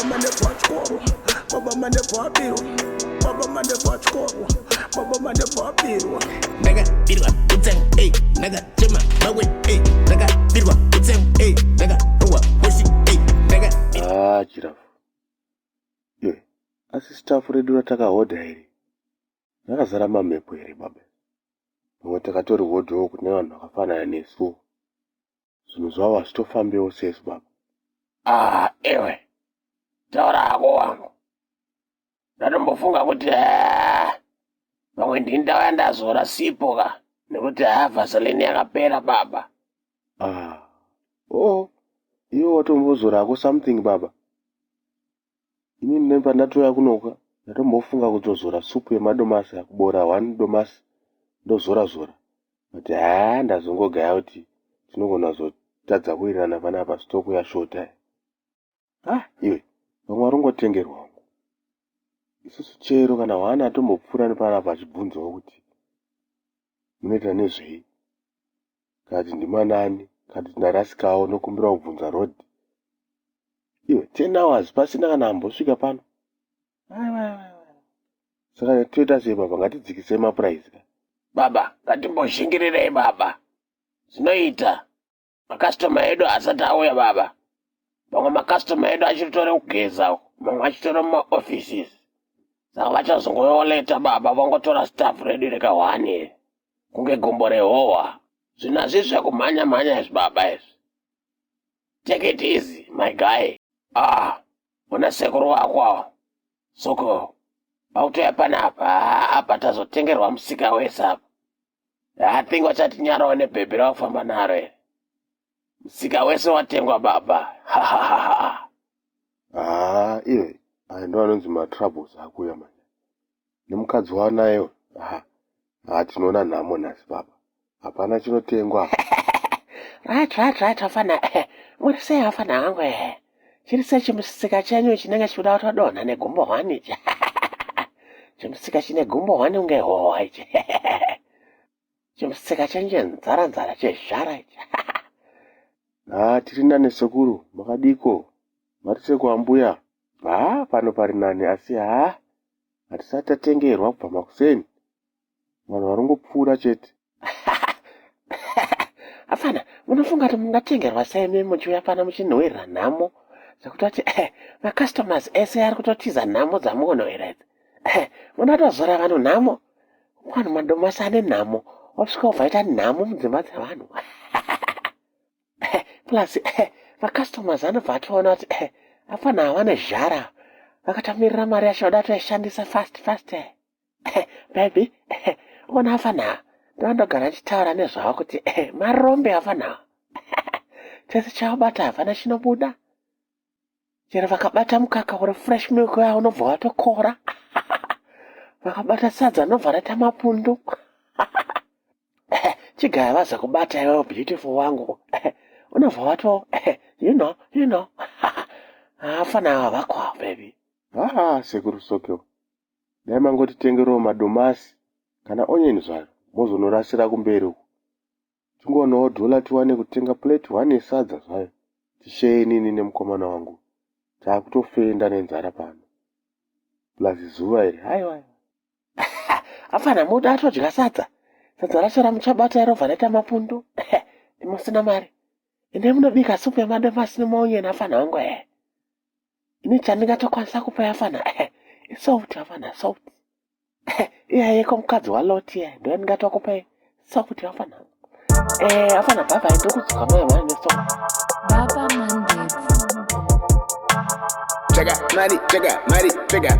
mane pachkoro, baba mane papiro, baba mane pachkoro, baba mane papiro. Naga birwa utseng, hey, naga chema mawe, hey, naga birwa utseng, hey, naga ruwa wesi, hey, naga. Giraffe. Ye, asi staff redu ratakahodha iri. Rakazara mamepo iri baba. Pamwe takatori hodho kune vanhu vakafanana nesu. Zvinhu zvavo hazvitofambiwo sesu baba. Ewe. Taura hako wangu. Ndatombofunga kuti pamwe ndindawa ndazora sipo ka. Nekuti vaseline yakapera baba. Iwe watombozora hako something baba. Ini nemba ndatoya kunoka. Ndatombofunga kutozora supu yemadomasi yakubora 1 domasi. Ndozora. Kuti ndazongogaya kuti tinogona zotadza kuirana panapa stoku yashota. Iwe, vamwe varongotengerwa wangu. Isusu chero kana wana atombopfuura nepanapa achibvunzawo kuti munoita nezvei. Kati ndimanani, kati ndarasikawo nokumbira kubvunza road. Iwe, 10 hours pasina kana ambosvika pano. Saka toita sei baba, ngatidzikise mapuraizi ka. Baba, ngatimbozhingirirei baba. Zvinoita makastoma edu asati auya baba. Vamwe makastoma edu achitore kugeza, mamwe achitore mumaoffices. Saka vachazongoyoleta baba, vangotora staff redu rikahwani. Kunge gombo rehowa. Zvina zvizvi kumhanya izvi baba izvi. Take it easy, my guy. Una sekuru wako. Soko. Autoya panapa, apa tazotengerwa musika wese apa. I think wachati nyarawo nebhebhi rawafamba naro. Musika wese watengwa baba. Iwe, ndo anonzi matroubles akuya manje. Nemukadzi wanayo, tinoona nhamo nhasi baba. Hapana chinotengwa. Right, afana. Mwuri sei afana hangu chiri sechimusika chenyu chinenge chikuda kutodonha negumbo hwani ichi. Chimusika chine gumbo hwani unge howa ichi. Chimusika chenyu chenzara chezhara ichi. Tiri nane sekuru, makadiko. Marise kuambuya. Pano pari nani asi hatisati tatengerwa kubva makuseni. Vanhu varongopfuura chete. Afana, munofunga kuti mungatengerwa sei mimi muchiuya pano muchinhuhwirira nhamo zvekutoti macustomers ese ari kutotiza nhamo dzamuonowera idzi. Munatozora vanhu nhamo. Vanhu madomasi ane nhamo. Wasvika ubvaita nhamo mudzimba dzavanhu. Plus macustomers anobva atoona kuti afana havane zhara. Vakatamirira mari yacho vada toishandisa fast. Baby, ona afana. Ndandogara chitaura nezvavo kuti marombe afana. Chese chavabata havana chinobuda. Chero vakabata mukaka uri fresh milk yavo unobva watokora. Vakabata sadza unobva raita mapundu. Chigaya vaza kubata iwewe beautiful wangu. Unobva wato you know. Afana havakwa baby. Sekuru Sokyo. Dai mangotitengerawo madomasi kana onion zvayo. Mozonorasira kumberi uku. Tingonawo dola tiwane kutenga plate 1 yesadza zvayo. Tisheye nini nemukomana wangu. Takutofenda nenzara pano. Plus zuva iri. Haiwa. Afana muda atodya sadza. Sadza racho ramuchabata iro vanaita mapundu. Musina mari. Ine munobika supu yemadomasi nemuonyeni afana wangu Ini chandingatokwanisa kupa afana. Salt afana, salt. Yeko mukadzi waloti ndo ndingatokupa salt afana. Afana baba ndokudzuka moyo wangu salt. Baba Monday. Jaga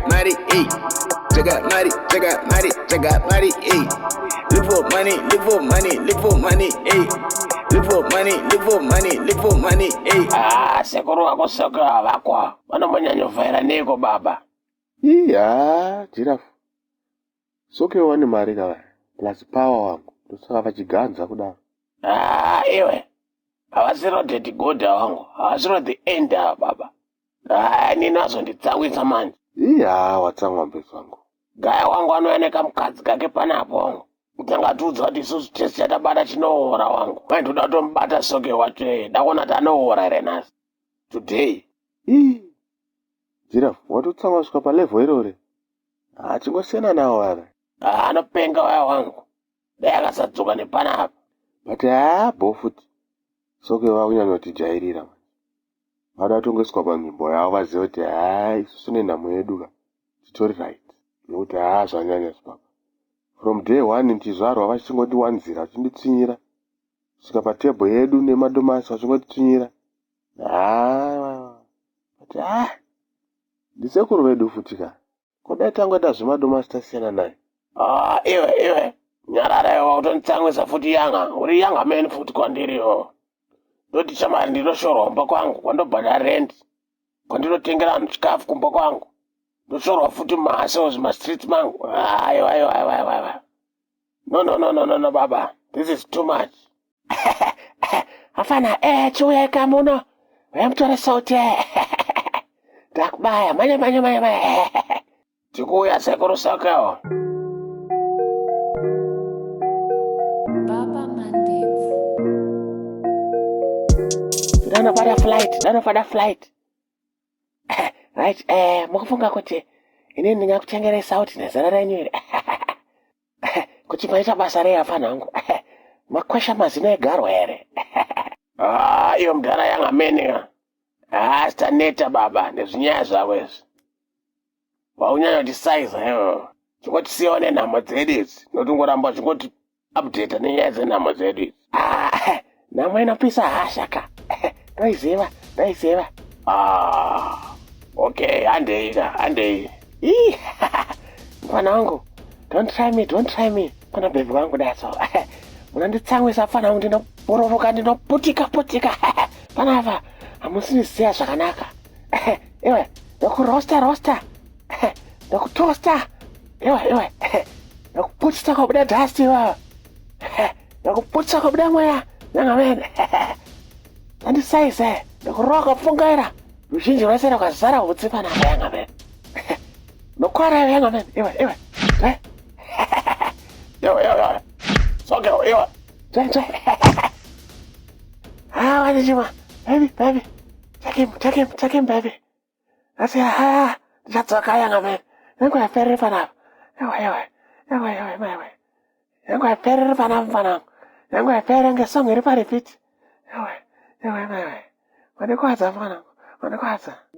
mari, hey. Jaga mari, hey. Look for money, hey. Look for money, hey. Sekuru wako Sokyo havakwa. Vanomonyanyovhaira neko baba. Giraffe. Sokyo wane mari kava. Plus power wangu. Ndosaka vachiganza kudaro. Iwe. Havasiro the god wangu. Havasiro the end baba. Nini wazonditsangwisa manje. Watsamwa mbeso wangu. Gaya wangu anooneka mukadzi kake panapo wangu. Utangatiudza kuti isusu tese chatabata chinoora wangu. Ndoda kutomubata Sokyo wacho. Ndakuona kuti anoora ere nhasi. Today. Giraffe, watotsamwa kusvika palevho irore? Chingosiyana nawo ava. Anopenga waya wangu. Dai akasadzoka nepanapa. But bofuti. Soke vakunyanotijairira. Vada tongoiswa panzvimbo yavo vazive kuti isusu nenhamo yedu ka titori right. Nokuti zvanyanya zvipapa. From day one ndizvarwa vachingotiwanzira vachinditsvinyira. Kusvika patebho yedu nemadomasi vachingotitsinyira. But ndisekuru vedu futi ka. Kodai tangoita zvemadomasi tasiyana naye. Iwe. Nyarara utonditsamwisa futi yanga. Uri yanga meni futi kwandiriyo. Ndoti chamari ndinoshoromba kwangu kwandobhadha rent. Kwandinotengera vanhu chikafu kumba kwangu. Ndoshorwa futi masos mastreets mangu. Aiwa. No, baba. This is too much. Afana, chiuya ikamuno. Wemtore sauti. Takubaya, manya. Tikuya sekuru sakao. Baba Mandevu. Dano pada flight. Right, mukufunga kuti inini ndingakutengerei sauti nezera renyu iri. Kuti maita basa rei afana hangu. Makwesha mazino egarwa here. Iyo mdara yanga meni. Sitaneta baba nezvinyaya zvavo izvi. Waunyanya kutisaiza yo. Chingoti sione nhamo dzedu idzi. Notongoramba chingoti update nenyaya dzenhamo dzedu idzi. Nhamo inopisa hasha ka. Ndoiziva. Okay, handei. Mfana wangu, don't try me. Pana baby wangu daso. Munanditsamwisa mfana wangu ndinobororoka ndinoputika. Panava, hamusinisiya zvakanaka. Iwe, ndokurosta. Ndokutosta. Iwe. Ndokuputisa kwabuda dust iwe. Ndokuputisa kwabuda mweya. Nyangamene. Andisaize, ndokuroka pfungaira. Ruzhinji rwese rwakazara hutsi panapa yangamene. Nokwara yangamene. Iwe. Yo. Soke iwe. Try. Wanijima. Baby. Take him, baby. Asi, ndichatsoka yangamene. Nengo yaperere panapa. Ewe. Nengo yaperere panapa mfanangu. Nengo yaperere ngesong iri paripiti. Ewe. Wanekwadza mfanangu.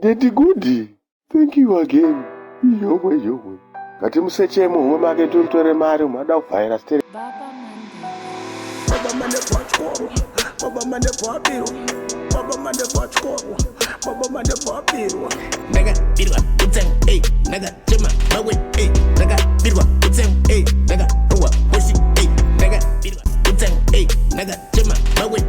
Daddy Goody, thank you again. Yomwe. Kati musechemo umwe make tutore mari umada kuvhaira stere. Baba Mandevu wachikoro. Baba Mandevu wabirwa. Ndakabirwa utsangu, ndakachema mawe, ndakabirwa utsangu, ndakarowa hosi, ndakabirwa utsangu, ndakachema mawe.